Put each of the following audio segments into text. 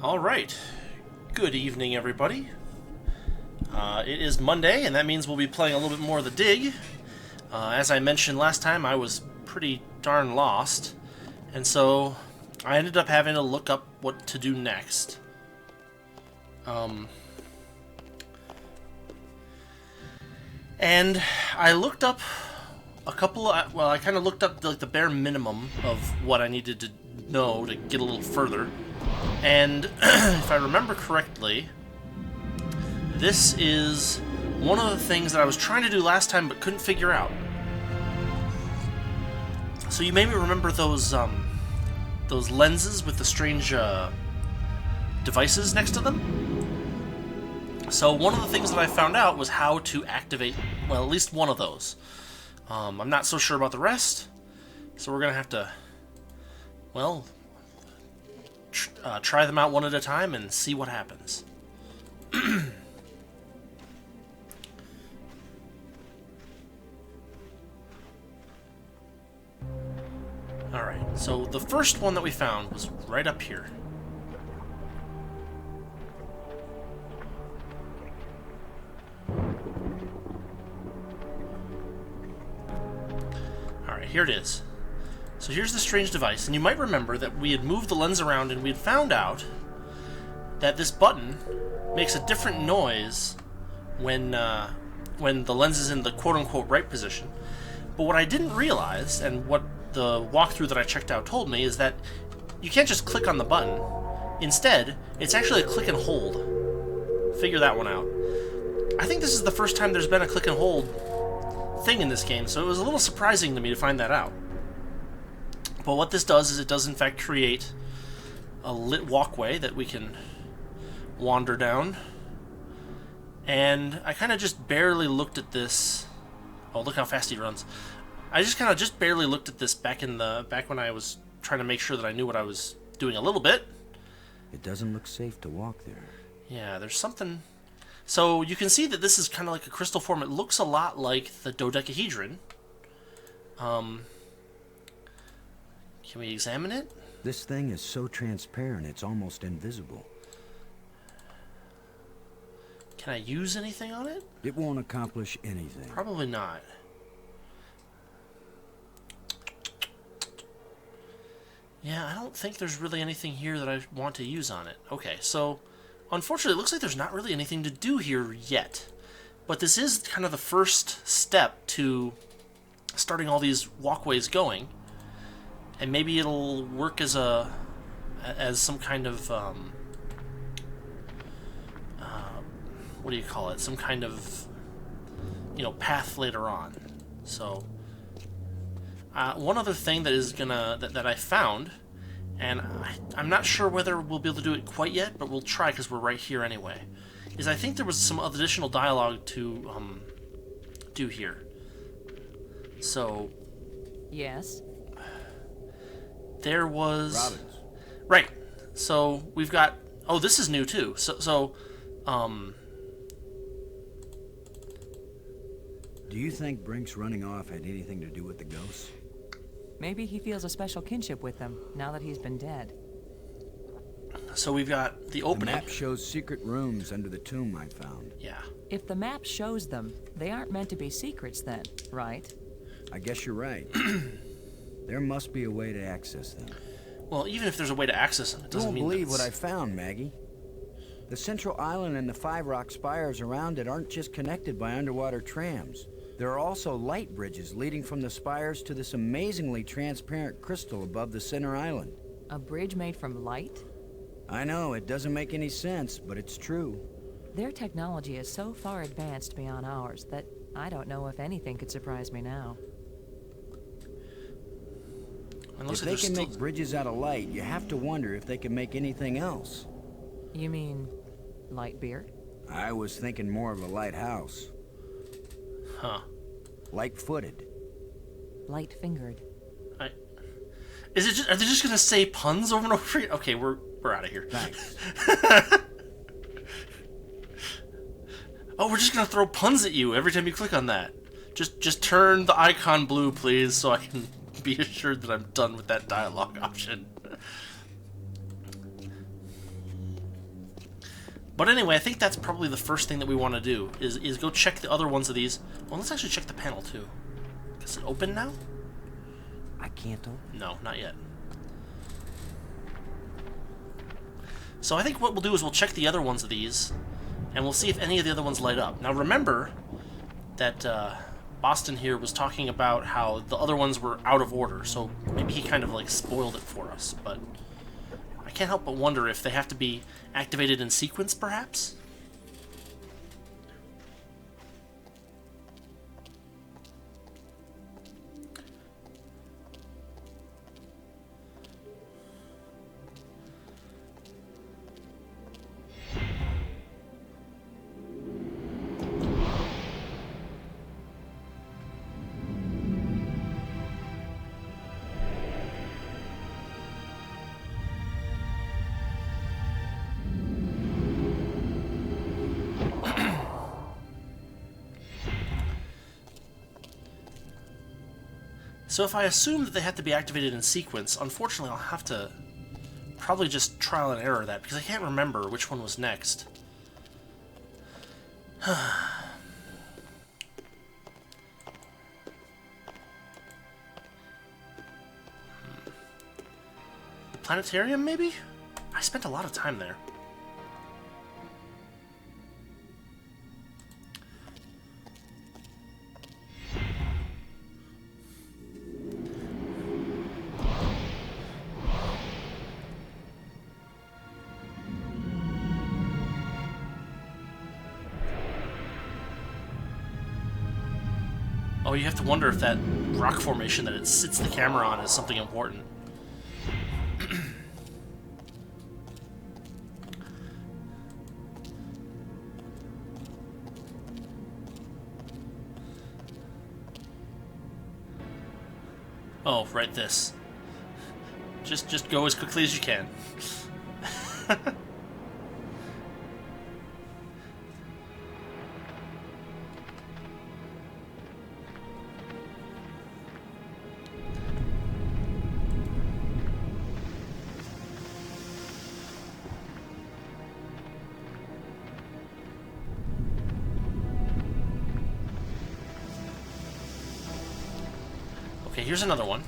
Alright, good evening everybody. It is Monday, and that means we'll be playing a little bit more of the Dig. As I mentioned last time, I was pretty darn lost, and so I ended up having to look up what to do next. And I looked up a couple of, well, I kind of looked up the bare minimum of what I needed to know to get a little further. And if I remember correctly, this is one of the things that I was trying to do last time but couldn't figure out. So you maybe remember those lenses with the strange devices next to them? So one of the things that I found out was how to activate, well, at least one of those. I'm not so sure about the rest, so we're going to have to, well, try them out one at a time and see what happens. Alright, so the first one that we found was right up here. Alright, here it is. So here's the strange device, and you might remember that we had moved the lens around and we had found out that this button makes a different noise when the lens is in the quote-unquote right position. But what I didn't realize, and what the walkthrough that I checked out told me, is that you can't just click on the button. Instead, it's actually a click and hold. Figure that one out. I think this is the first time there's been a click and hold thing in this game, so it was a little surprising to me to find that out. But what this does is it does in fact create a lit walkway that we can wander down. And I kind of just barely looked at this. Oh, look how fast he runs. I just kind of just barely looked at this back when I was trying to make sure that I knew what I was doing a little bit. It doesn't look safe to walk there. Yeah, there's something. So you can see that this is kind of like a crystal form. It looks a lot like the dodecahedron. Can we examine it? This thing is so transparent, it's almost invisible. Can I use anything on it? It won't accomplish anything. Probably not. Yeah, I don't think there's really anything here that I want to use on it. Okay, so unfortunately it looks like there's not really anything to do here yet. But this is kind of the first step to starting all these walkways going. And maybe it'll work as some kind of what do you call it? Some kind of, path later on. So one other thing that is that I found, and I'm not sure whether we'll be able to do it quite yet, but we'll try because we're right here anyway. Is I think there was some additional dialogue to do here. So yes. There was... Robbins. Right. So, we've got... Oh, this is new, too. So, Do you think Brink's running off had anything to do with the ghosts? Maybe he feels a special kinship with them, now that he's been dead. So we've got the opening. The map shows secret rooms under the tomb I found. Yeah. If the map shows them, they aren't meant to be secrets then, right? I guess you're right. There must be a way to access them. Well, even if there's a way to access them, it doesn't mean You won't believe that what I found, Maggie. The central island and the 5 rock spires around it aren't just connected by underwater trams. There are also light bridges leading from the spires to this amazingly transparent crystal above the center island. A bridge made from light? I know, it doesn't make any sense, but it's true. Their technology is so far advanced beyond ours that I don't know if anything could surprise me now. If they can make bridges out of light, you have to wonder if they can make anything else. You mean light beer? I was thinking more of a lighthouse. Huh. Light-footed. Light-fingered. Are they just gonna say puns over and over again? Okay, we're out of here. Thanks. Oh, we're just gonna throw puns at you every time you click on that. Just turn the icon blue, please, so I can be assured that I'm done with that dialogue option. But anyway, I think that's probably the first thing that we want to do, is go check the other ones of these. Well, let's actually check the panel, too. Is it open now? I can't open. No, not yet. So I think what we'll do is we'll check the other ones of these, and we'll see if any of the other ones light up. Now remember that Boston here was talking about how the other ones were out of order, so maybe he kind of like spoiled it for us, but I can't help but wonder if they have to be activated in sequence, perhaps? So if I assume that they have to be activated in sequence, unfortunately I'll have to probably just trial and error that, because I can't remember which one was next. The planetarium, maybe? I spent a lot of time there. Oh, you have to wonder if that rock formation that it sits the camera on is something important. Oh, right, this. Just go as quickly as you can. Okay, here's another one.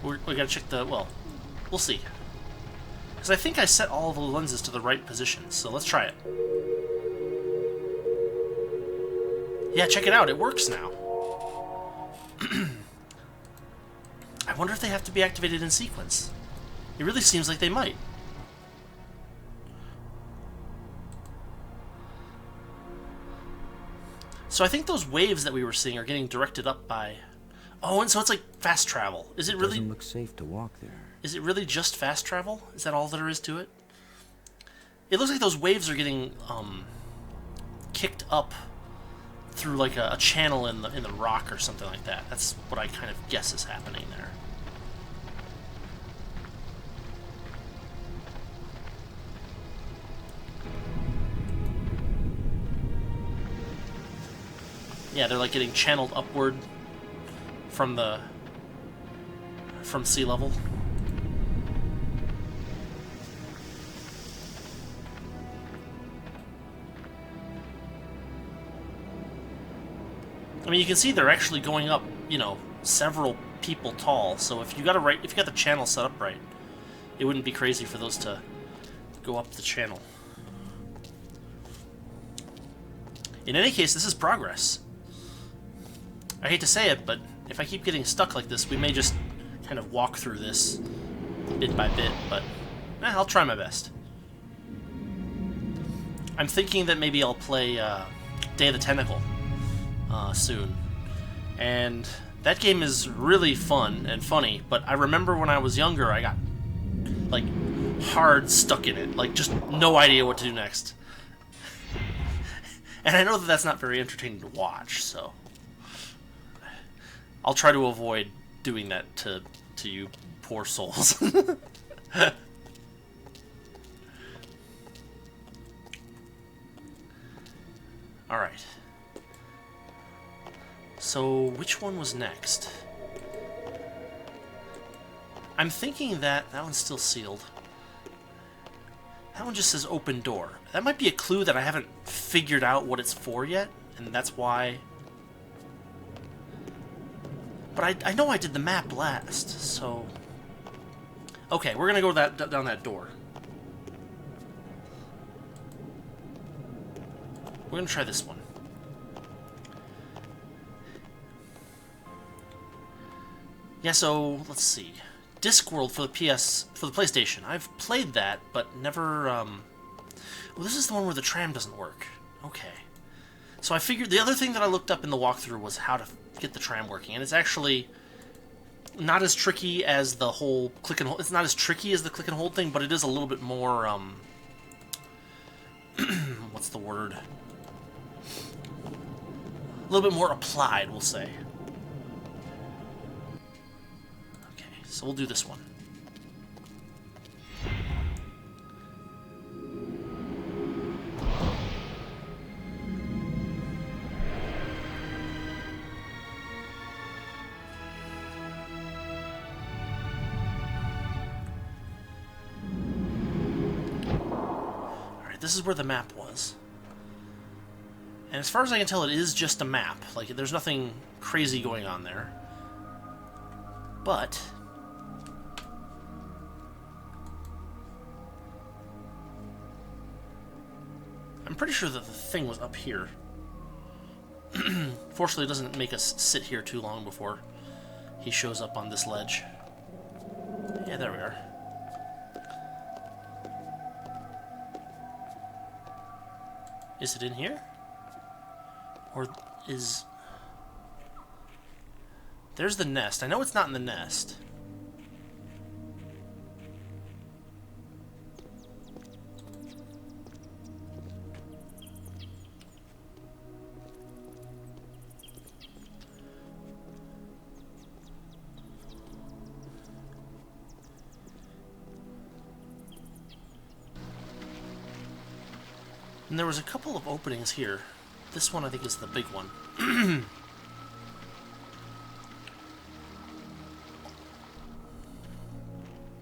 We gotta check the, well, we'll see. Because I think I set all of the lenses to the right positions, so let's try it. Yeah, check it out, it works now. I wonder if they have to be activated in sequence. It really seems like they might. So I think those waves that we were seeing are getting directed up by... Oh, and so it's like fast travel. Is it really... Doesn't look safe to walk there. Is it really just fast travel? Is that all there is to it? It looks like those waves are getting kicked up through like a channel in the rock or something like that. That's what I kind of guess is happening there. Yeah, they're like getting channeled upward from sea level. I mean, you can see they're actually going up, you know, several people tall. So if you got the channel set up right, it wouldn't be crazy for those to go up the channel. In any case, this is progress. I hate to say it, but if I keep getting stuck like this, we may just kind of walk through this bit by bit, but I'll try my best. I'm thinking that maybe I'll play Day of the Tentacle soon. And that game is really fun and funny, but I remember when I was younger, I got, like, hard stuck in it. Like, just no idea what to do next. And I know that that's not very entertaining to watch, so... I'll try to avoid doing that to you poor souls. Alright. So, which one was next? I'm thinking that one's still sealed. That one just says open door. That might be a clue that I haven't figured out what it's for yet, and that's why. But I know I did the map last, so... Okay, we're gonna go down that door. We're gonna try this one. Yeah, so let's see. Discworld for the PlayStation. I've played that, but never. Well, this is the one where the tram doesn't work. Okay. So I figured the other thing that I looked up in the walkthrough was how to get the tram working, and it's actually not as tricky as the whole click and hold. It's not as tricky as the click and hold thing, but it is a little bit more. What's the word? A little bit more applied, we'll say. So we'll do this one. Alright, this is where the map was. And as far as I can tell, it is just a map. Like, there's nothing crazy going on there. But... I'm pretty sure that the thing was up here. Fortunately, it doesn't make us sit here too long before he shows up on this ledge. Yeah, there we are. Is it in here? Or is... There's the nest. I know it's not in the nest. And there was a couple of openings here. This one, I think, is the big one.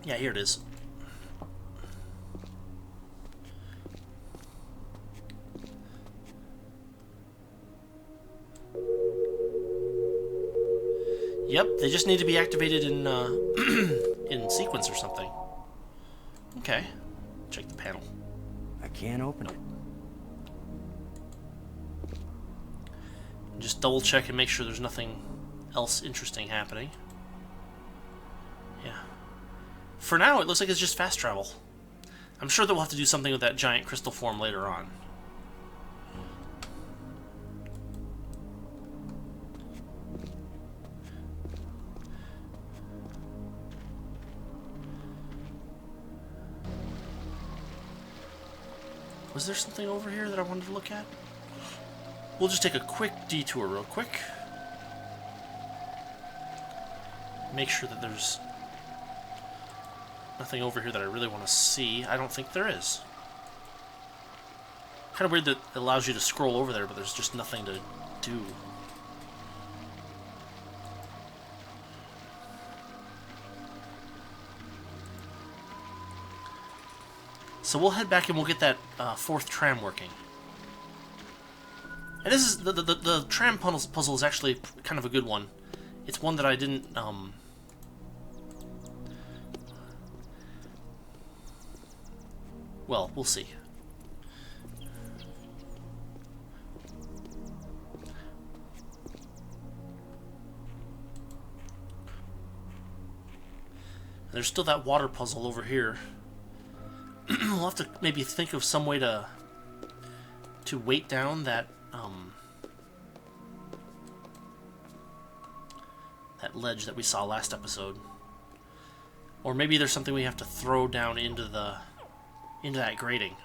Yeah, here it is. Yep, they just need to be activated in in sequence or something. Okay, check the panel. I can't open it. Just double check and make sure there's nothing else interesting happening. Yeah. For now, it looks like it's just fast travel. I'm sure that we'll have to do something with that giant crystal form later on. Was there something over here that I wanted to look at? We'll just take a quick detour real quick. Make sure that there's nothing over here that I really want to see. I don't think there is. Kind of weird that it allows you to scroll over there, but there's just nothing to do. So we'll head back and we'll get that fourth tram working. And this is the tram puzzle is actually kind of a good one. It's one that I didn't well, we'll see. There's still that water puzzle over here. We'll have to maybe think of some way to weight down that that ledge that we saw last episode. Or maybe there's something we have to throw down into that grating.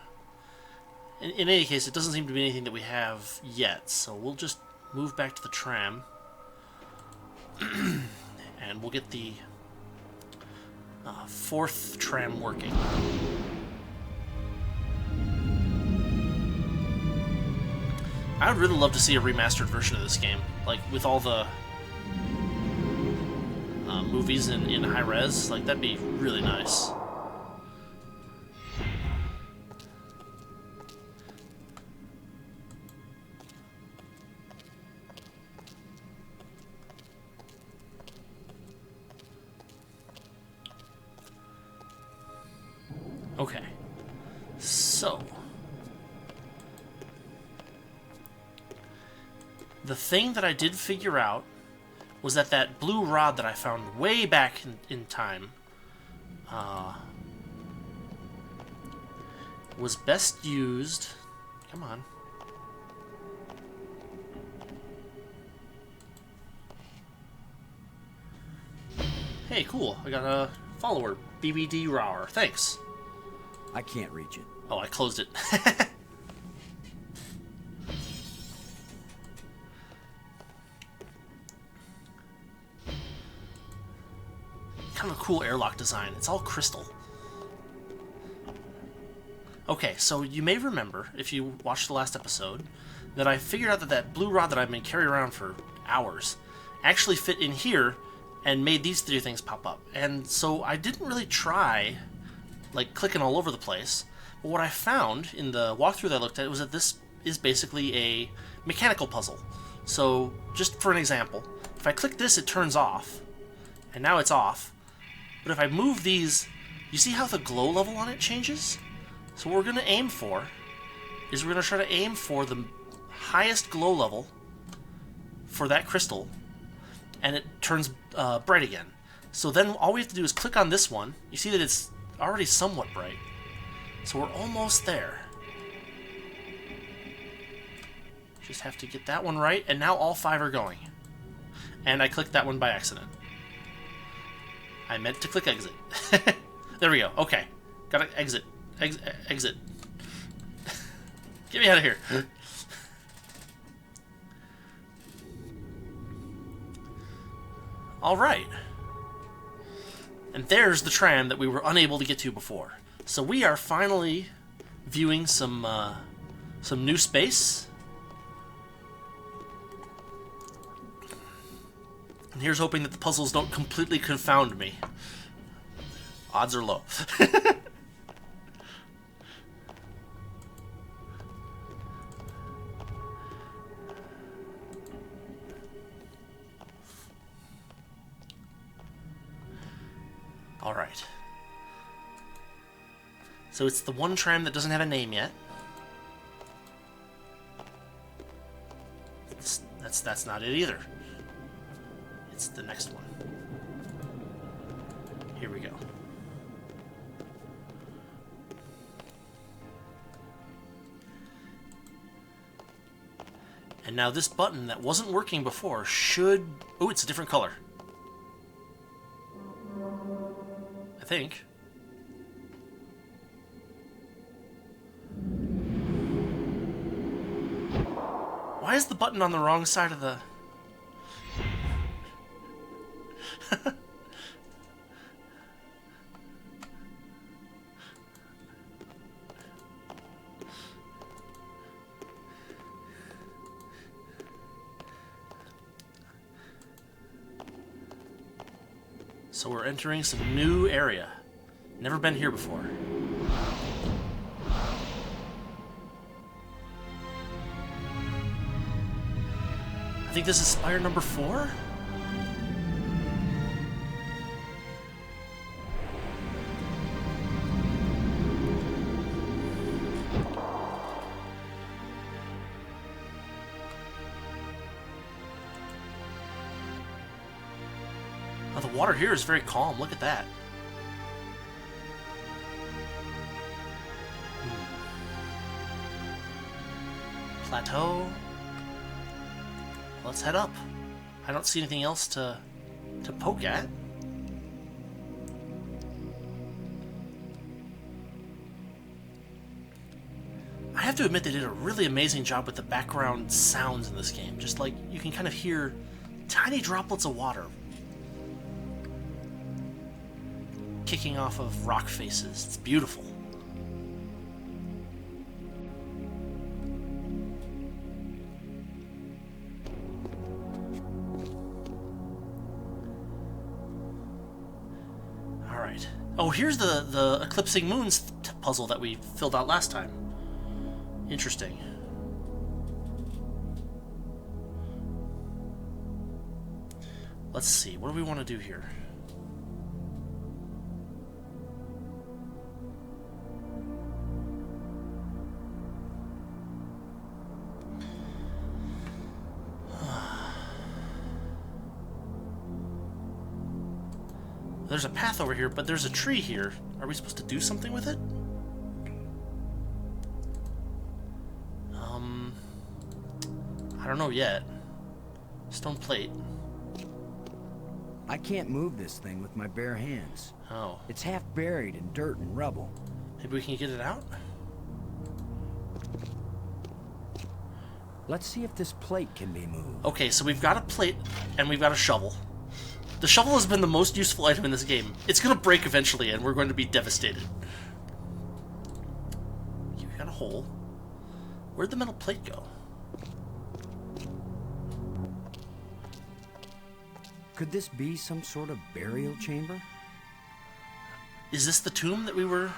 In any case, it doesn't seem to be anything that we have yet, so we'll just move back to the tram and we'll get the fourth tram working. I would really love to see a remastered version of this game, like with all the movies in high res. Like, that'd be really nice. Okay. So, the thing that I did figure out was that that blue rod that I found way back in time was best used... Come on. Hey, cool. I got a follower. BBD Rower. Thanks. I can't reach it. Oh, I closed it. Kind of a cool airlock design. It's all crystal. Okay, so you may remember, if you watched the last episode, that I figured out that that blue rod that I've been carrying around for hours actually fit in here and made these three things pop up. And so I didn't really try, like, clicking all over the place. But what I found in the walkthrough that I looked at was that this is basically a mechanical puzzle. So, just for an example, if I click this, it turns off. And now it's off. But if I move these, you see how the glow level on it changes? So what we're going to aim for is we're going to try to aim for the highest glow level for that crystal, and it turns bright again. So then all we have to do is click on this one. You see that it's already somewhat bright. So we're almost there. Just have to get that one right, and now all 5 are going. And I clicked that one by accident. I meant to click exit. There we go. Okay. Gotta exit. Exit. Get me out of here. Alright. And there's the tram that we were unable to get to before. So we are finally viewing some new space. And here's hoping that the puzzles don't completely confound me. Odds are low. Alright. So it's the one tram that doesn't have a name yet. That's not it either. It's the next one. Here we go. And now this button that wasn't working before should... Oh, it's a different color. I think. Why is the button on the wrong side of the... So we're entering some new area. Never been here before. I think this is Spire number 4? Oh, the water here is very calm. Look at that. Plateau. Let's head up. I don't see anything else to poke at. I have to admit they did a really amazing job with the background sounds in this game. Just like you can kind of hear tiny droplets of water kicking off of rock faces. It's beautiful. Alright. Oh, here's the eclipsing moons puzzle that we filled out last time. Interesting. Let's see. What do we want to do here? There's a path over here, but there's a tree here. Are we supposed to do something with it? I don't know yet. Stone plate. I can't move this thing with my bare hands. Oh. It's half buried in dirt and rubble. Maybe we can get it out? Let's see if this plate can be moved. Okay, so we've got a plate, and we've got a shovel. The shovel has been the most useful item in this game. It's gonna break eventually, and we're going to be devastated. Okay, we got a hole. Where'd the metal plate go? Could this be some sort of burial chamber? Is this the tomb that we were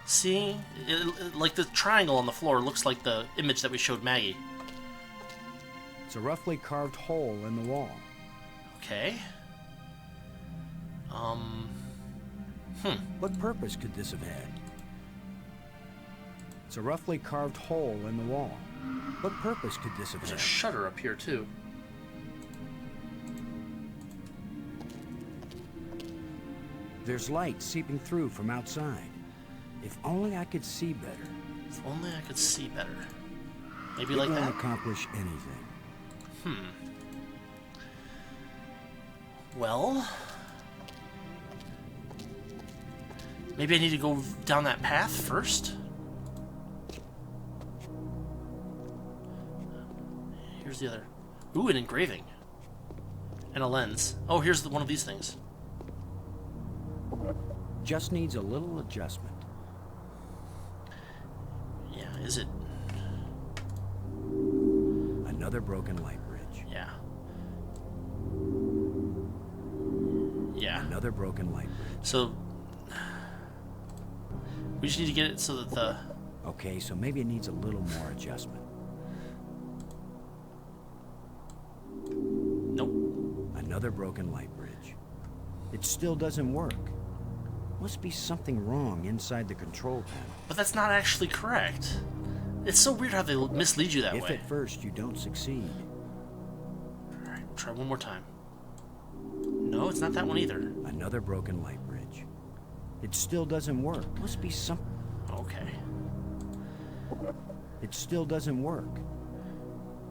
seeing? Like the triangle on the floor looks like the image that we showed Maggie. It's a roughly carved hole in the wall. Okay. What purpose could this have had? It's a roughly carved hole in the wall. What purpose could this have There's had? a shutter up here, too. There's light seeping through from outside. If only I could see better. If only I could see better. Maybe It like won't that? accomplish anything. Well... maybe I need to go down that path first? Here's the other... Ooh, an engraving. And a lens. Oh, here's one of these things. Just needs a little adjustment. Yeah, is it? Another broken light bridge. Yeah. Yeah. Another broken light bridge. So... we just need to get it so that the... Okay, so maybe it needs a little more adjustment. Nope. Another broken light bridge. It still doesn't work. Must be something wrong inside the control panel. But that's not actually correct. It's so weird how they mislead you that If way. at first you don't succeed. Alright, we'll try one more time. No, it's not that one either. Another broken light bridge. It still doesn't work. Must be some... Okay. It still doesn't work.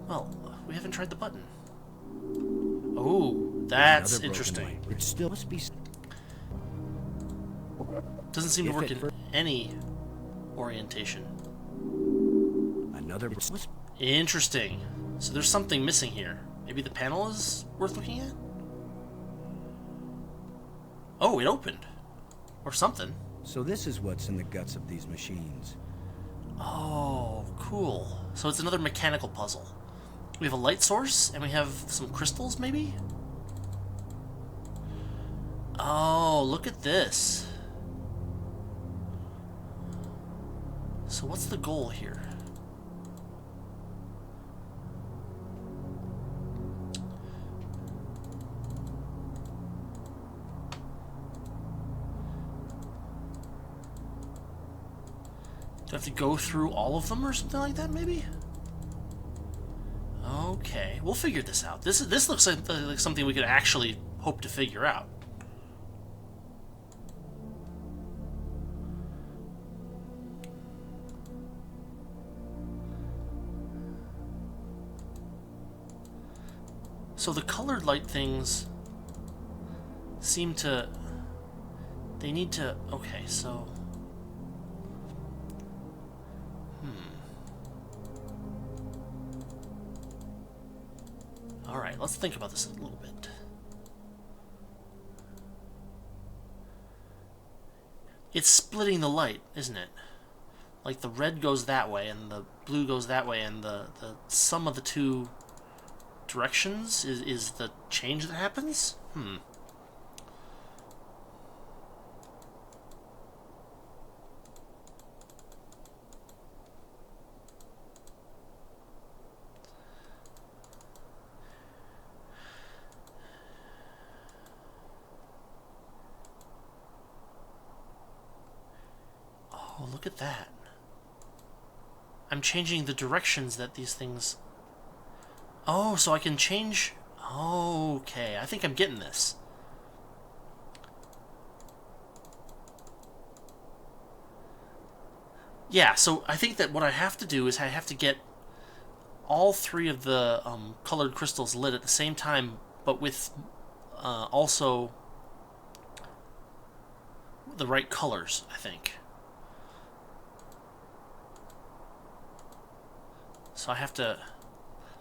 Well, we haven't tried the button. Oh, that's Another broken interesting. light bridge. It still must be... Doesn't seem to If work it in any orientation. Another... Must... Interesting. So there's something missing here. Maybe the panel is worth looking at? Oh, it opened. Or something. So this is what's in the guts of these machines. Oh, cool. So it's another mechanical puzzle. We have a light source, and we have some crystals, maybe? Oh, look at this. So what's the goal here? Do I have to go through all of them or something like that, maybe? Okay, we'll figure this out. This looks like something we could actually hope to figure out. So the colored light things seem to... they need to... okay, so... Alright, let's think about this a little bit. It's splitting the light, isn't it? Like the red goes that way and the blue goes that way, and the sum of the two directions is the change that happens? look at that. I'm changing the directions that these things... Oh, so I can change... Okay, I think I'm getting this. Yeah, so I think that what I have to do is I have to get all three of the colored crystals lit at the same time, but with also the right colors, I think. So I have to...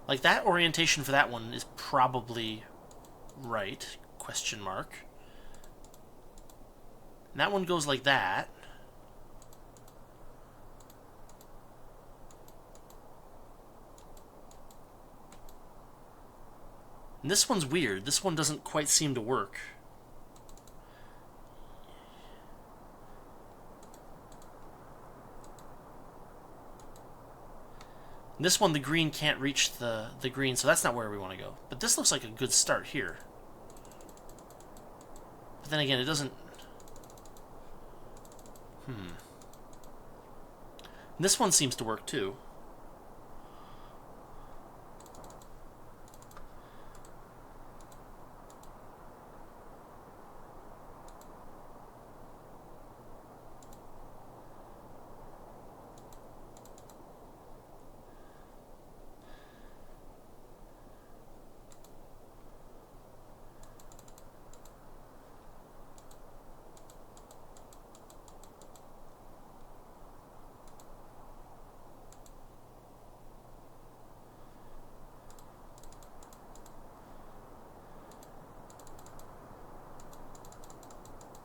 Like, that orientation for that one is probably right, question mark. And that one goes like that. And this one's weird. This one doesn't quite seem to work. And this one, the green can't reach the green, so that's not where we want to go. But this looks like a good start here. But then again, it doesn't... And this one seems to work too.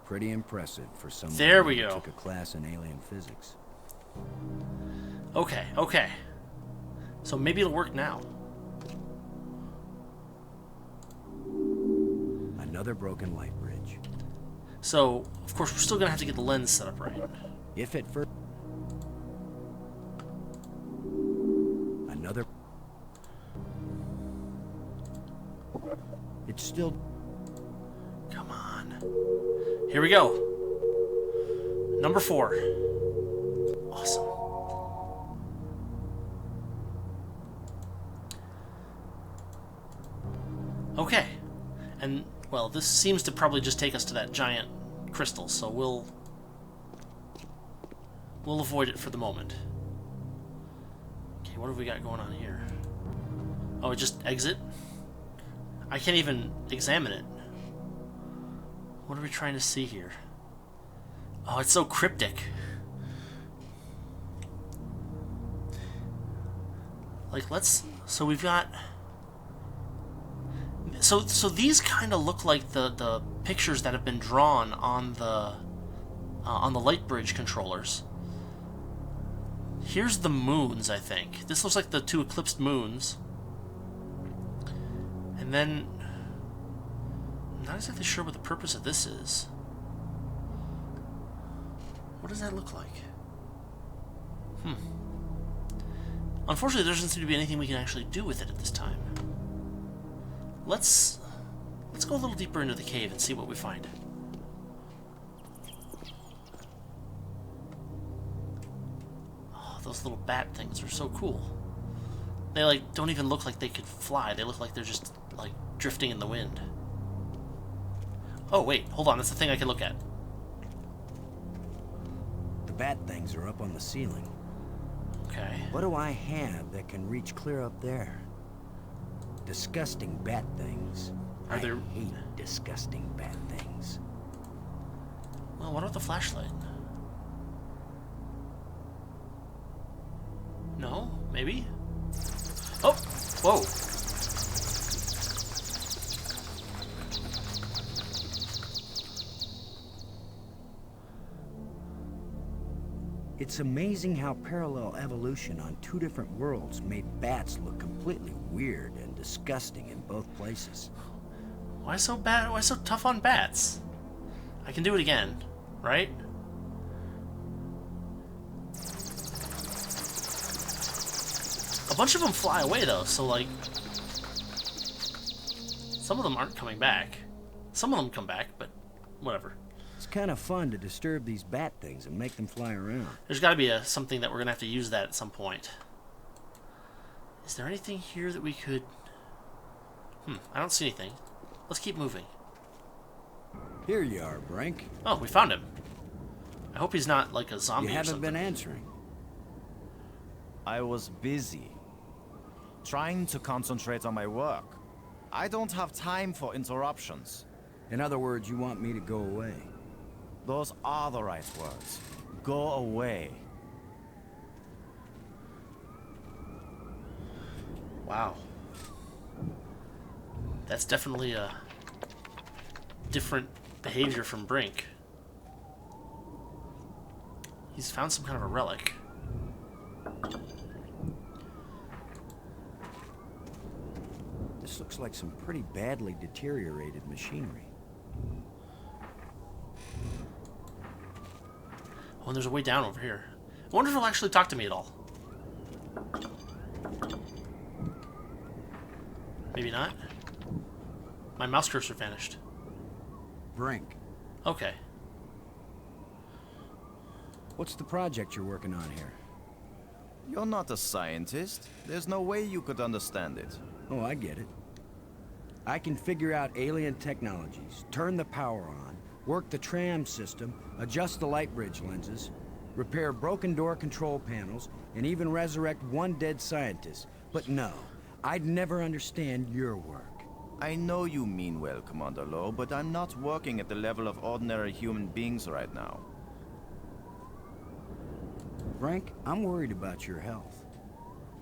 Pretty impressive for someone There we who go. took a class in alien physics. Okay, okay. So maybe it'll work now. Another broken light bridge. So, of course, we're still going to have to get the lens set up right. If at first... Another... It's still... Come on. Here we go. Number 4. Awesome. Okay. And, well, this seems to probably just take us to that giant crystal, so we'll avoid it for the moment. Okay, what have we got going on here? Oh, it just exit? I can't even examine it. What are we trying to see here? Oh, it's so cryptic. Like, let's... So we've got... So these kind of look like the pictures that have been drawn on the light bridge controllers. Here's the moons, I think. This looks like the 2 eclipsed moons. And then... I'm not exactly sure what the purpose of this is. What does that look like? Unfortunately, there doesn't seem to be anything we can actually do with it at this time. Let's go a little deeper into the cave and see what we find. Oh, those little bat things are so cool. They, like, don't even look like they could fly. They look like they're just, like, drifting in the wind. Oh, wait, hold on. That's the thing I can look at. The bat things are up on the ceiling. Okay. What do I have that can reach clear up there? Disgusting bat things. Are there... I hate disgusting bat things. Well, what about the flashlight? No? Maybe? Oh! Whoa! It's amazing how parallel evolution on 2 different worlds made bats look completely weird and disgusting in both places. Why so bad? Why so tough on bats? I can do it again, right? A bunch of them fly away, though, so, like... Some of them aren't coming back. Some of them come back, but whatever. It's kind of fun to disturb these bat things and make them fly around. There's got to be something that we're going to have to use that at some point. Is there anything here that we could... I don't see anything. Let's keep moving. Here you are, Brink. Oh, we found him. I hope he's not like a zombie You or haven't something. been answering. I was busy. Trying to concentrate on my work. I don't have time for interruptions. In other words, you want me to go away. Those are the right words. Go away. Wow. That's definitely a different behavior from Brink. He's found some kind of a relic. This looks like some pretty badly deteriorated machinery. Oh, and there's a way down over here. I wonder if he'll actually talk to me at all. Maybe not. My mouse cursor vanished. Brink, Okay. what's the project you're working on here? You're not a scientist. There's no way you could understand it. Oh, I get it. I can figure out alien technologies, turn the power on, work the tram system, adjust the light bridge lenses, repair broken door control panels, and even resurrect one dead scientist. But no, I'd never understand your work. I know you mean well, Commander Lowe, but I'm not working at the level of ordinary human beings right now. Frank, I'm worried about your health.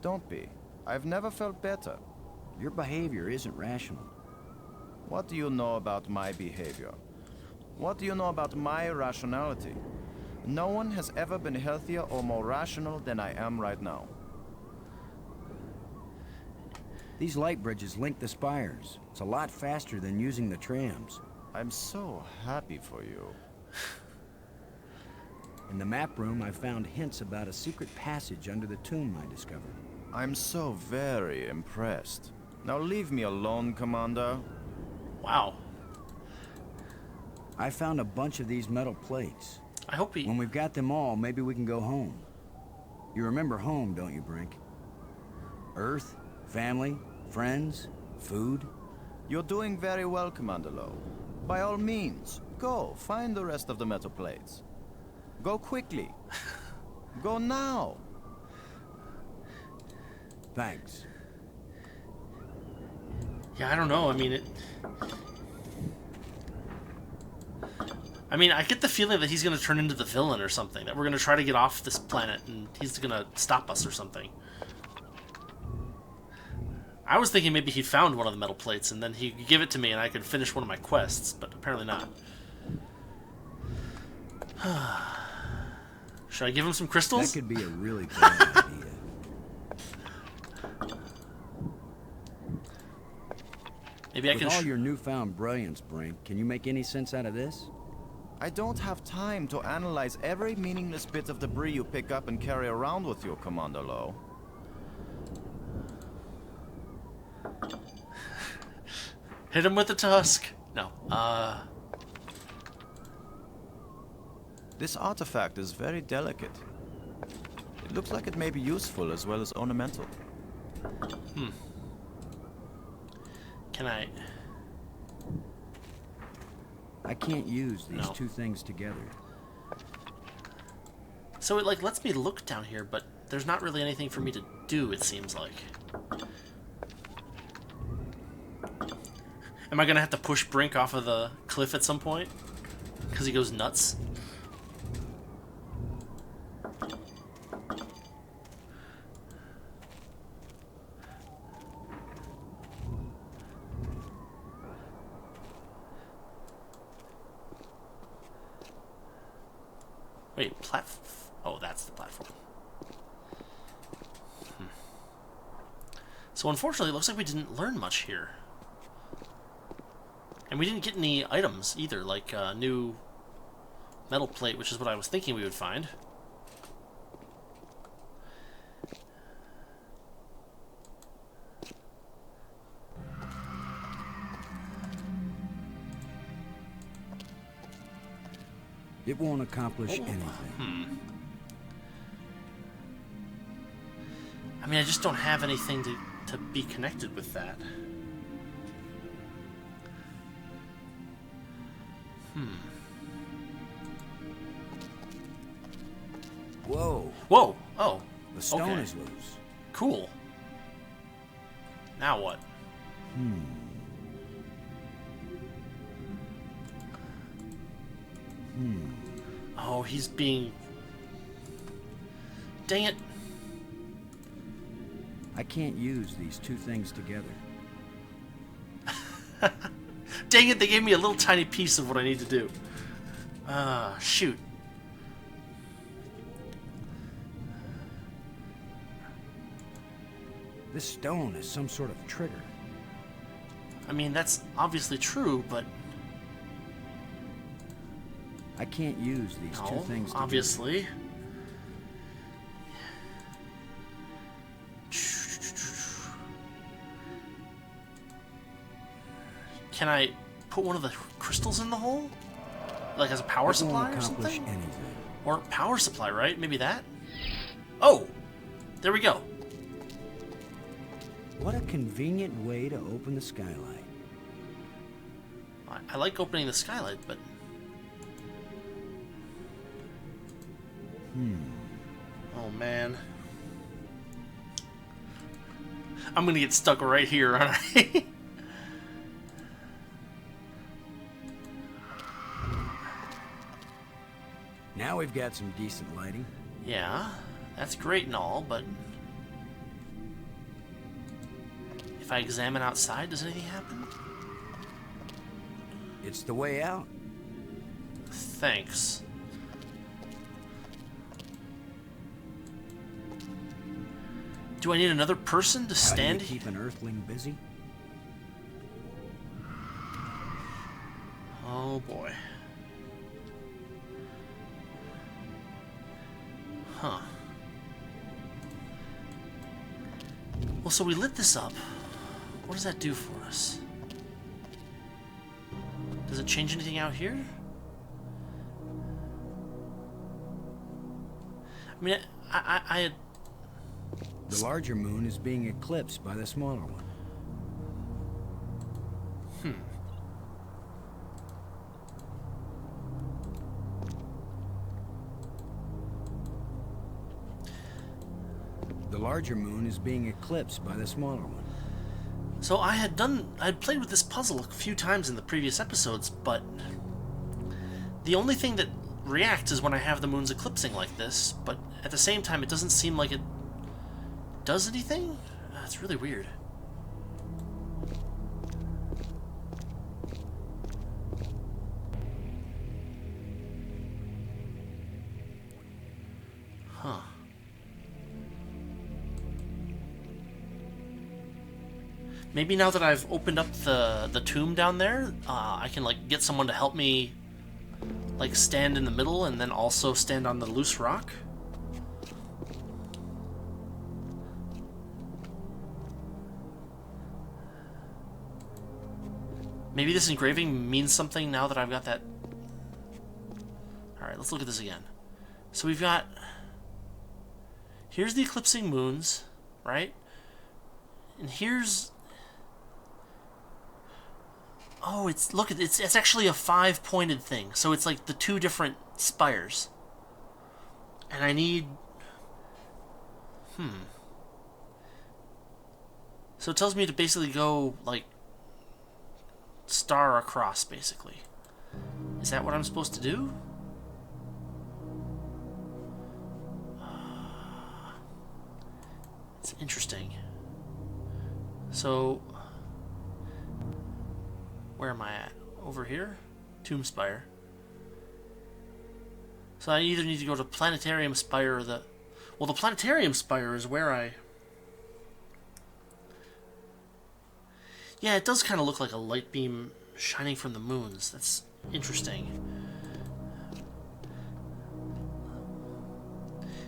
Don't be. I've never felt better. Your behavior isn't rational. What do you know about my behavior? What do you know about my rationality? No one has ever been healthier or more rational than I am right now. These light bridges link the spires. It's a lot faster than using the trams. I'm so happy for you. In the map room, I found hints about a secret passage under the tomb I discovered. I'm so very impressed. Now leave me alone, Commander. Wow. I found a bunch of these metal plates. I hope he... When we've got them all, maybe we can go home. You remember home, don't you, Brink? Earth, family, friends, food. You're doing very well, Commander Lowe. By all means, go find the rest of the metal plates. Go quickly. Go now. Thanks. Yeah, I don't know. I mean, I get the feeling that he's going to turn into the villain or something. That we're going to try to get off this planet and he's going to stop us or something. I was thinking maybe he found one of the metal plates and then he could give it to me and I could finish one of my quests, but apparently not. Should I give him some crystals? That could be a really bad idea. Maybe I With can... all your newfound brilliance, Brink, can you make any sense out of this? I don't have time to analyze every meaningless bit of debris you pick up and carry around with you, Commander Lowe. Hit him with the tusk. No. This artifact is very delicate. It looks like it may be useful as well as ornamental. Can I... I can't use these No. two things together. So it, like, lets me look down here, but there's not really anything for me to do, it seems like. Am I gonna have to push Brink off of the cliff at some point? Because he goes nuts? Wait, oh, that's the platform. So unfortunately, it looks like we didn't learn much here. And we didn't get any items either, like a new metal plate, which is what I was thinking we would find. It won't accomplish anything. I mean, I just don't have anything to be connected with that. Whoa. Whoa! Oh. The stone okay. is loose. Cool. Now what? Oh, he's being... Dang it. I can't use these two things together. Dang it, they gave me a little tiny piece of what I need to do. Shoot. This stone is some sort of trigger. I mean, that's obviously true, but... I can't use these two No, things together. obviously. Can I put one of the crystals in the hole? Like as a power It supply won't or accomplish something? anything. Or power supply, right? Maybe that? Oh! There we go. What a convenient way to open the skylight. I like opening the skylight, but... Oh, man. I'm gonna get stuck right here, aren't I? Now we've got some decent lighting. Yeah, that's great and all, but... If I examine outside, does anything happen? It's the way out. Thanks. Do I need another person to stand How do you keep an earthling busy? Oh boy. Huh. Well, so we lit this up. What does that do for us? Does it change anything out here? I mean, I had... The larger moon is being eclipsed by the smaller one. The larger moon is being eclipsed by the smaller one. So I had played with this puzzle a few times in the previous episodes, but the only thing that reacts is when I have the moons eclipsing like this, but at the same time it doesn't seem like it does anything? It's really weird. Huh. Maybe now that I've opened up the tomb down there, I can like get someone to help me like stand in the middle and then also stand on the loose rock. Maybe this engraving means something now that I've got that. Alright, let's look at this again. So we've got... Here's the eclipsing moons, right? And here's... Oh, it's actually a 5-pointed thing. So it's like the two different spires. And I need... So it tells me to basically go, like, star across, basically. Is that what I'm supposed to do? It's interesting. So, where am I at? Over here? Tomb Spire. So I either need to go to Planetarium Spire or the... Well, the Planetarium Spire is where I... Yeah, it does kind of look like a light beam shining from the moons. That's interesting.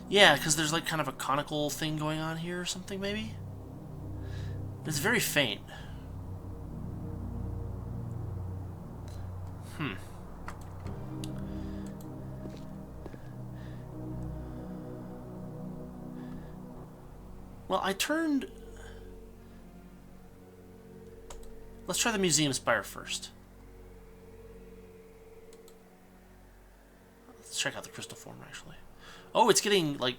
Yeah, because there's like kind of a conical thing going on here or something, maybe? It's very faint. Well, I turned... Let's try the museum spire first. Let's check out the crystal form, actually. Oh, it's getting, like,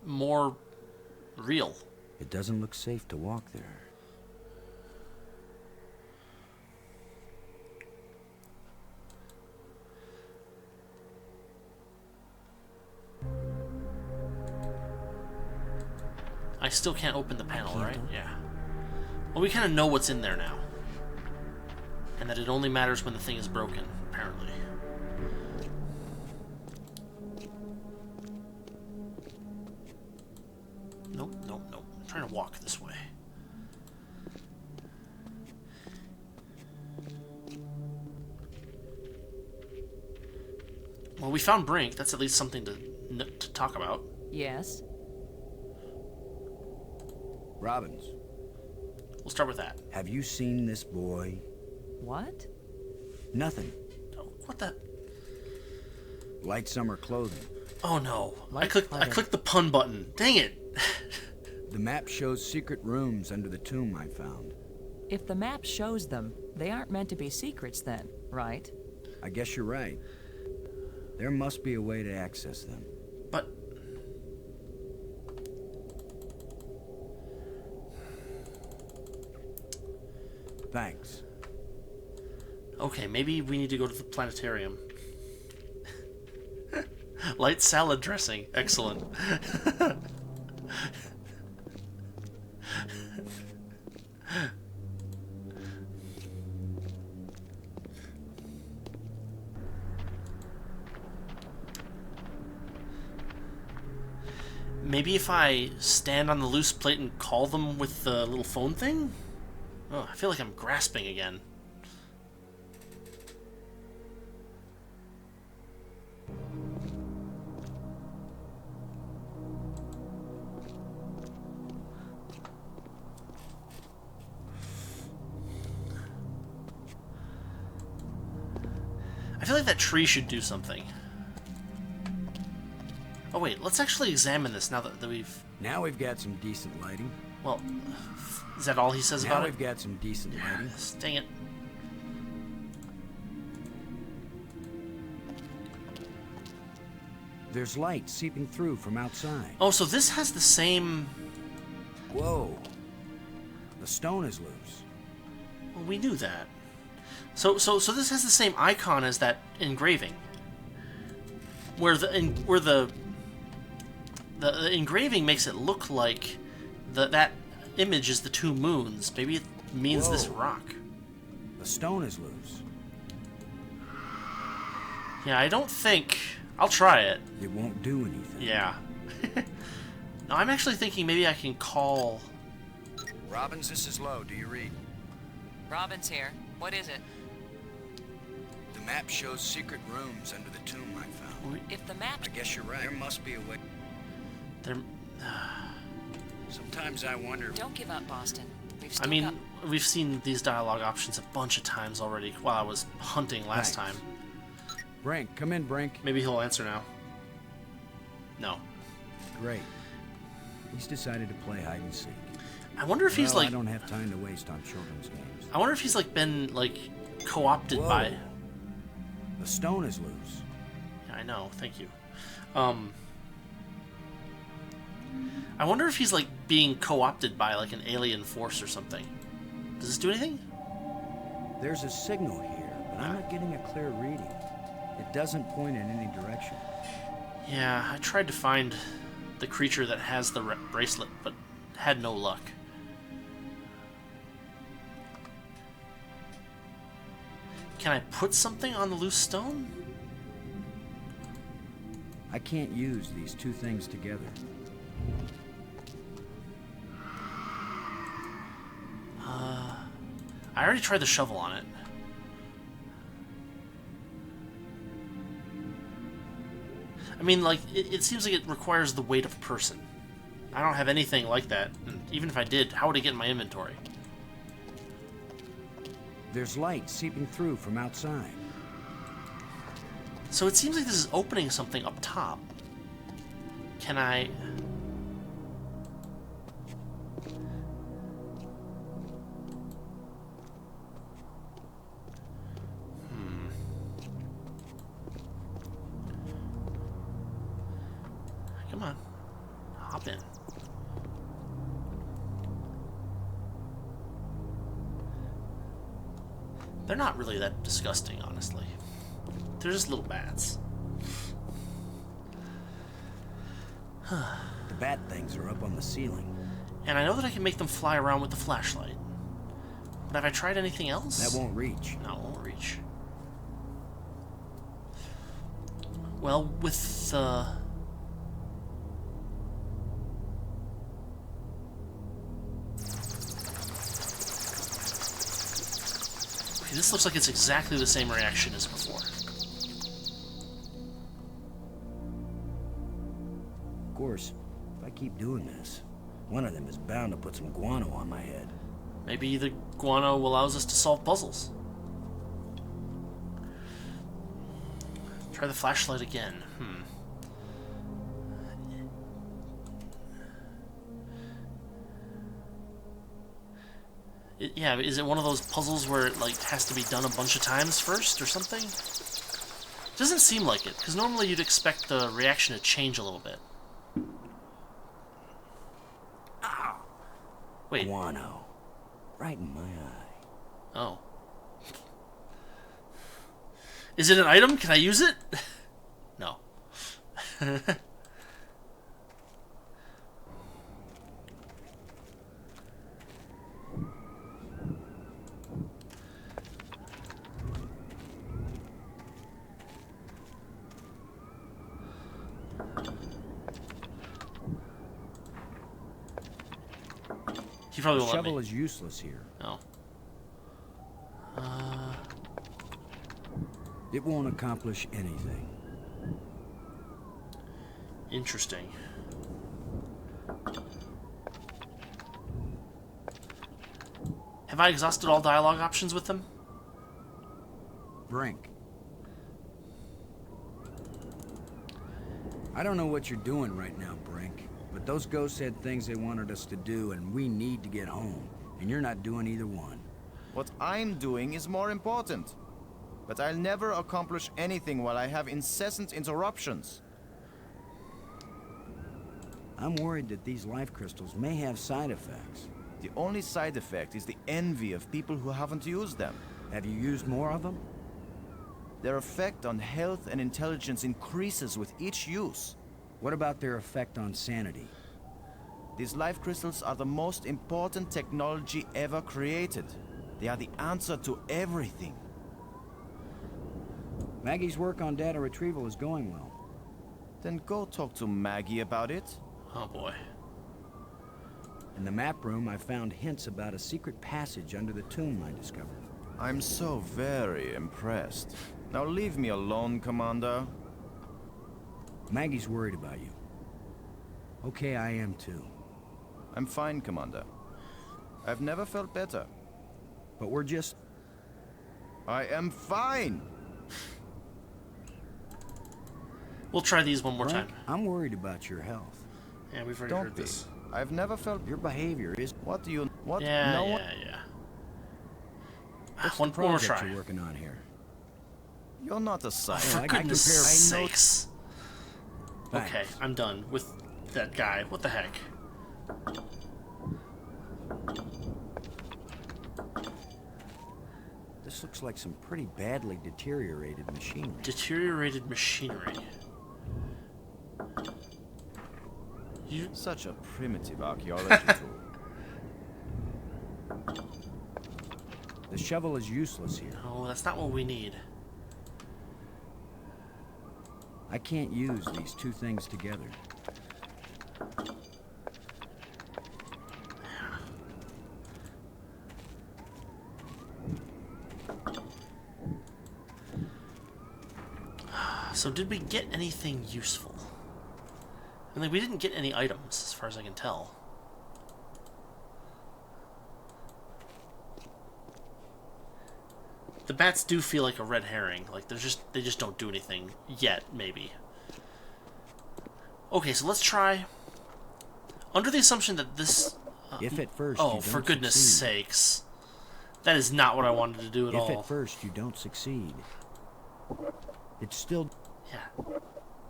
more real. It doesn't look safe to walk there. I still can't open the panel, right? Yeah. Well, we kind of know what's in there now. And that it only matters when the thing is broken, apparently. Nope, nope, nope. I'm trying to walk this way. Well, we found Brink. That's at least something to talk about. Yes? Robbins, We'll start with that. have you seen this boy? What? Nothing. Oh, what the... Light summer clothing. Oh no. I Light clicked clutter. the pun button. Dang it. The map shows secret rooms under the tomb I found. If the map shows them, they aren't meant to be secrets then, right? I guess you're right. There must be a way to access them. But... Thanks. Okay, maybe we need to go to the planetarium. Light salad dressing. Excellent. Maybe if I stand on the loose plate and call them with the little phone thing? Oh, I feel like I'm grasping again. I feel like that tree should do something. Oh wait, let's actually examine this now that we've... Now we've got some decent lighting. Well, is that all he says Now about we've got some decent lighting. it? Dang it. There's light seeping through from outside. Oh, so this has the same... Whoa. The stone is loose. Well, we knew that. So this has the same icon as that engraving, where the engraving makes it look like that image is the two moons. Maybe it means this Whoa. rock. The stone is loose. Yeah, I don't think... I'll try it. It won't do anything. Yeah. No, I'm actually thinking maybe I can call... Robbins, this is Lowe. Do you read? Robin's here. What is it? The map shows secret rooms under the tomb I found. If the map... I guess you're right. There must be a way. There... Sometimes I wonder. Don't give up, Boston. We've still I mean, got... we've seen these dialogue options a bunch of times already while I was hunting last Thanks. time. Brink, come in, Brink. Maybe he'll answer now. No. Great. He's decided to play hide and seek. I wonder if he's Well, like... I don't have time to waste on children's games. I wonder if he's like been like co-opted Whoa. by... The stone is loose. Yeah, I know, thank you. I wonder if he's like being co-opted by like an alien force or something. Does this do anything? There's a signal here, but I'm not getting a clear reading. It doesn't point in any direction. Yeah, I tried to find the creature that has the bracelet, but had no luck. Can I put something on the loose stone? I can't use these two things together. I already tried the shovel on it. I mean, like, it seems like it requires the weight of a person. I don't have anything like that, and even if I did, how would it get in my inventory? There's light seeping through from outside. So it seems like this is opening something up top. Can I... hop in. They're not really that disgusting, honestly. They're just little bats. The bat things are up on the ceiling. And I know that I can make them fly around with the flashlight. But have I tried anything else? That won't reach. No, it won't reach. Well, with okay, this looks like it's exactly the same reaction as before. Of course, if I keep doing this, one of them is bound to put some guano on my head. Maybe the guano allows us to solve puzzles. Try the flashlight again. Yeah, is it one of those puzzles where it like has to be done a bunch of times first or something? Doesn't seem like it, because normally you'd expect the reaction to change a little bit. Ow! Wait. Guano. Right in my eye. Oh. Is it an item? Can I use it? No. He probably The won't let shovel me. is useless here. Oh. It won't accomplish anything. Interesting. Have I exhausted all dialogue options with them? Brink. I don't know what you're doing right now, Brink, but those ghosts had things they wanted us to do, and we need to get home. And you're not doing either one. What I'm doing is more important. But I'll never accomplish anything while I have incessant interruptions. I'm worried that these life crystals may have side effects. The only side effect is the envy of people who haven't used them. Have you used more of them? Their effect on health and intelligence increases with each use. What about their effect on sanity? These life crystals are the most important technology ever created. They are the answer to everything. Maggie's work on data retrieval is going well. Then go talk to Maggie about it. Oh boy. In the map room, I found hints about a secret passage under the tomb I discovered. I'm so very impressed. Now leave me alone, Commander. Maggie's worried about you. Okay, I am too. I'm fine, Commander. I've never felt better. But we're just... I am fine! We'll try these one more Brink, time. I'm worried about your health. Yeah, we've already Don't heard be. this. I've never felt... Your behavior is... What do you... What? Yeah, no yeah, one... yeah. What's One the more project try. you're working on here? You're not a Oh, scientist. for I can goodness compare- I know- sakes. Okay, Thanks. I'm done with that guy. What the heck? This looks like some pretty badly deteriorated machinery. Deteriorated machinery. You... Such a primitive archaeology tool. The shovel is useless here. Oh, that's not what we need. I can't use these two things together. So did we get anything useful? I mean, we didn't get any items, as far as I can tell. The bats do feel like a red herring. Like they just don't do anything yet, maybe. Okay, so let's try. Under the assumption that this. If at first Oh, you for don't goodness succeed. sakes! That is not what I wanted to do at If all. at first you don't succeed, it's still... Yeah.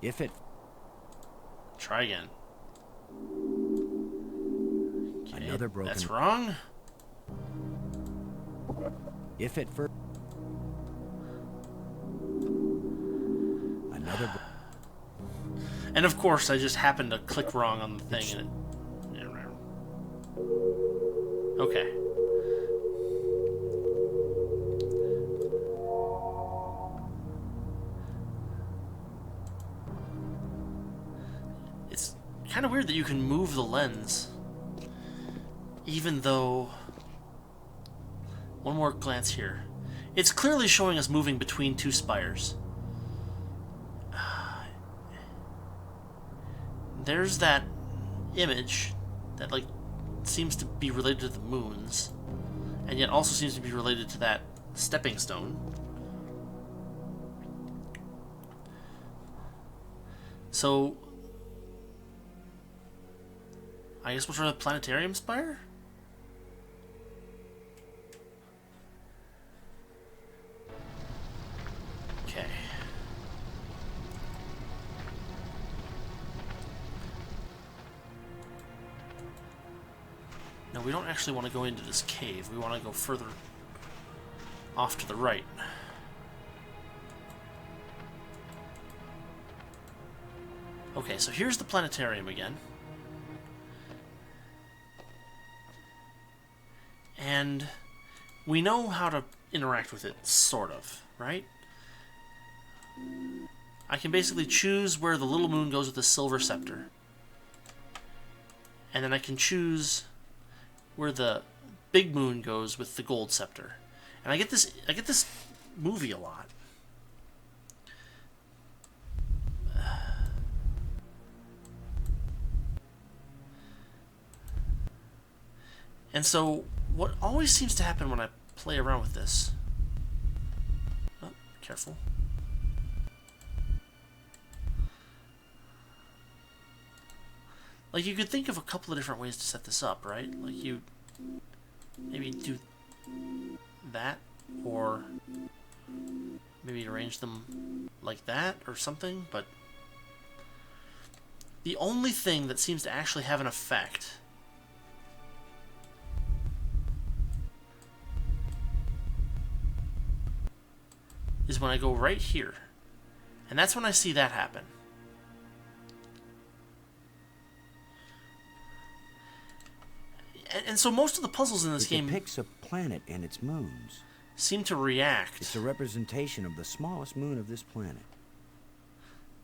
If it... Try again. Another broken... That's wrong. If at first... Another... And of course, I just happened to click wrong on the thing, and it... Okay. It's kind of weird that you can move the lens, even though... One more glance here. It's clearly showing us moving between two spires. There's that image that, like, seems to be related to the moons, and yet also seems to be related to that stepping stone. So, I guess we'll try the planetarium spire? Okay. No, we don't actually want to go into this cave. We want to go further off to the right. Okay, so here's the planetarium again. And we know how to interact with it, sort of, right? I can basically choose where the little moon goes with the silver scepter. And then I can choose where the big moon goes with the gold scepter. And I get this movie a lot. And so what always seems to happen when I play around with this... Oh, careful. Like, you could think of a couple of different ways to set this up, right? Like, you maybe do that, or maybe arrange them like that, or something, but the only thing that seems to actually have an effect is when I go right here. And that's when I see that happen. And so most of the puzzles in this game depicts a planet and its moons. Seem to react. It's a representation of the smallest moon of this planet.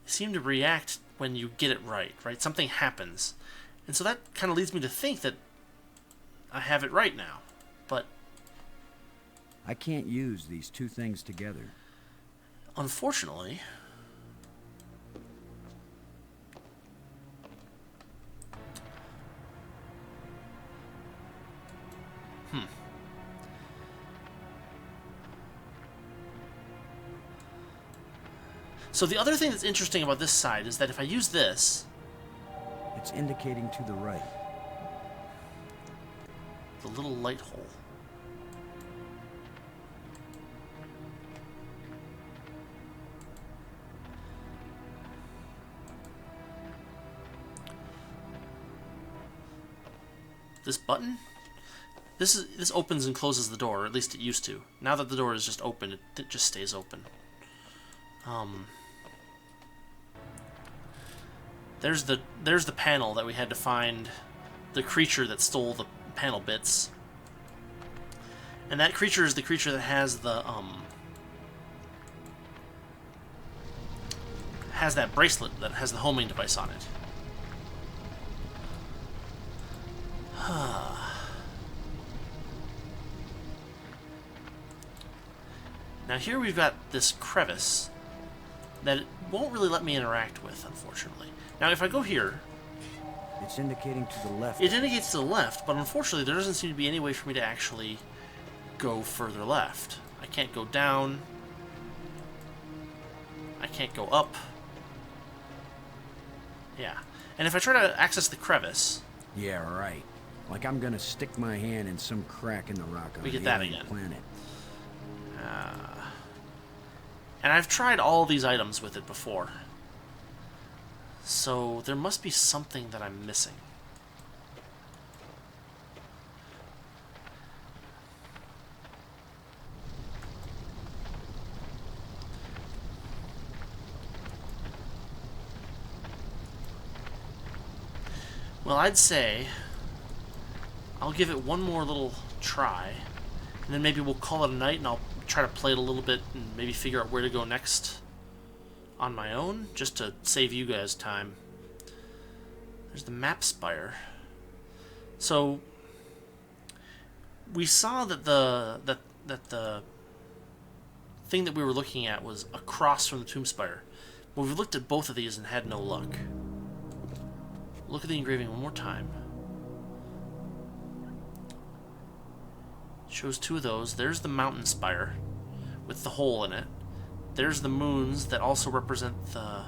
Seem to react when you get it right? Something happens. And so that kind of leads me to think that I have it right now. But I can't use these two things together. Unfortunately... So the other thing that's interesting about this side is that if I use this... It's indicating to the right. The little light hole. This button? This opens and closes the door, or at least it used to. Now that the door is just open, it just stays open. There's the panel that we had to find the creature that stole the panel bits. And that creature is the creature that has the has that bracelet that has the homing device on it. Now here we've got this crevice that it won't really let me interact with, unfortunately. Now if I go here... It's indicating to the left. It indicates to the left, but unfortunately there doesn't seem to be any way for me to actually go further left. I can't go down. I can't go up. Yeah. And if I try to access the crevice... Yeah, right. Like I'm gonna stick my hand in some crack in the rock on we get an that alien again. planet. And I've tried all these items with it before. So there must be something that I'm missing. Well, I'd say I'll give it one more little try, and then maybe we'll call it a night, and I'll try to play it a little bit and maybe figure out where to go next on my own, just to save you guys time. There's the map spire. So we saw that the thing that we were looking at was across from the tomb spire. Well, we've looked at both of these and had no luck. Look at the engraving one more time. Shows two of those. There's the mountain spire with the hole in it. There's the moons that also represent the...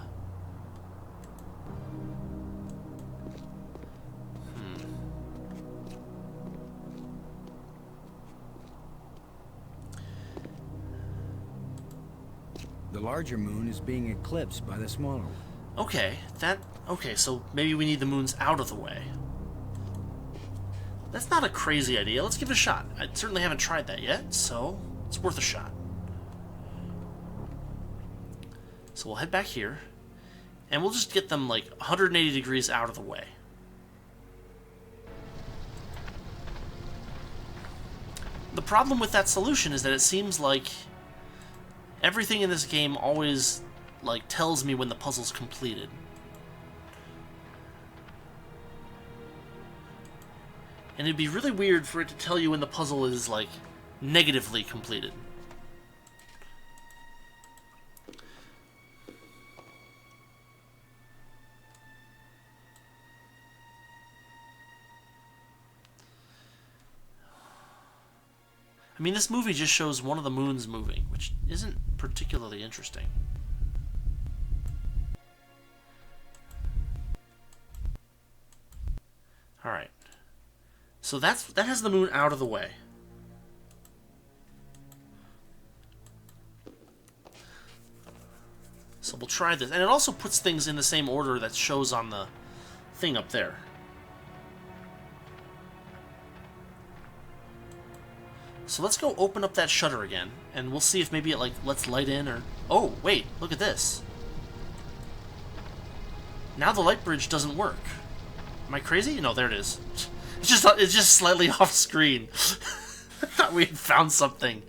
The larger moon is being eclipsed by the smaller one. Okay, so maybe we need the moons out of the way. That's not a crazy idea. Let's give it a shot. I certainly haven't tried that yet, so it's worth a shot. So we'll head back here, and we'll just get them like 180 degrees out of the way. The problem with that solution is that it seems like everything in this game always like tells me when the puzzle's completed. And it'd be really weird for it to tell you when the puzzle is like negatively completed. I mean, this movie just shows one of the moons moving, which isn't particularly interesting. Alright. So that has the moon out of the way. So we'll try this. And it also puts things in the same order that shows on the thing up there. So let's go open up that shutter again, and we'll see if maybe it like lets light in or... Oh, wait, look at this. Now the light bridge doesn't work. Am I crazy? No, there it is. It's just slightly off screen. I thought we had found something.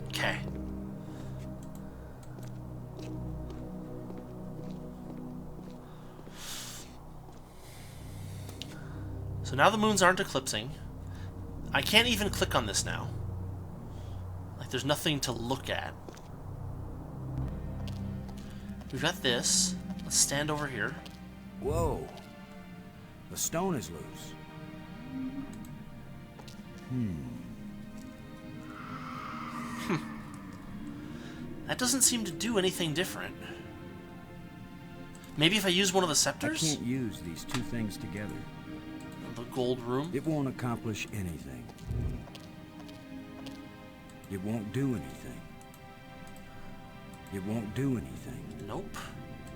Okay. So now the moons aren't eclipsing. I can't even click on this now. Like, there's nothing to look at. We've got this. Let's stand over here. Whoa. The stone is loose. That doesn't seem to do anything different. Maybe if I use one of the scepters? I can't use these two things together. The gold room? It won't accomplish anything. It won't do anything. It won't do anything. Nope.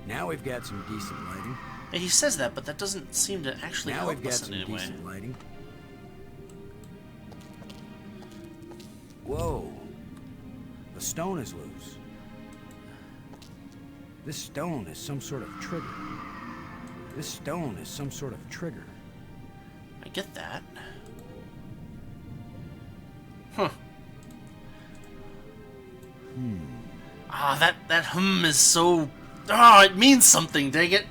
Now we've got some decent lighting. Yeah, he says that, but that doesn't seem to actually Now help we've got us in some any way. decent lighting. Whoa. The stone is loose. This stone is some sort of trigger. This stone is some sort of trigger. I get that. Huh. Ah, that is so... Ah, it means something, dang it.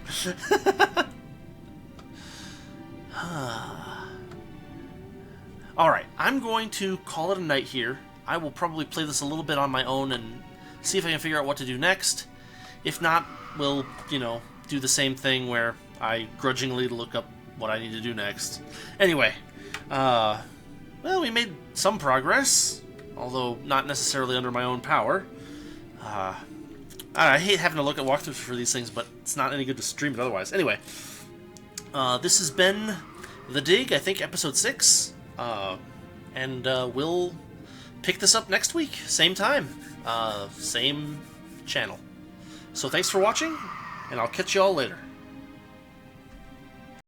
Alright, I'm going to call it a night here. I will probably play this a little bit on my own and see if I can figure out what to do next. If not, we'll, do the same thing where I grudgingly look up what I need to do next. Anyway, well, we made some progress, although not necessarily under my own power. I hate having to look at walkthroughs for these things, but it's not any good to stream it otherwise. Anyway, this has been The Dig, I think episode 6, and we'll pick this up next week, same time, same channel. So thanks for watching, and I'll catch you all later.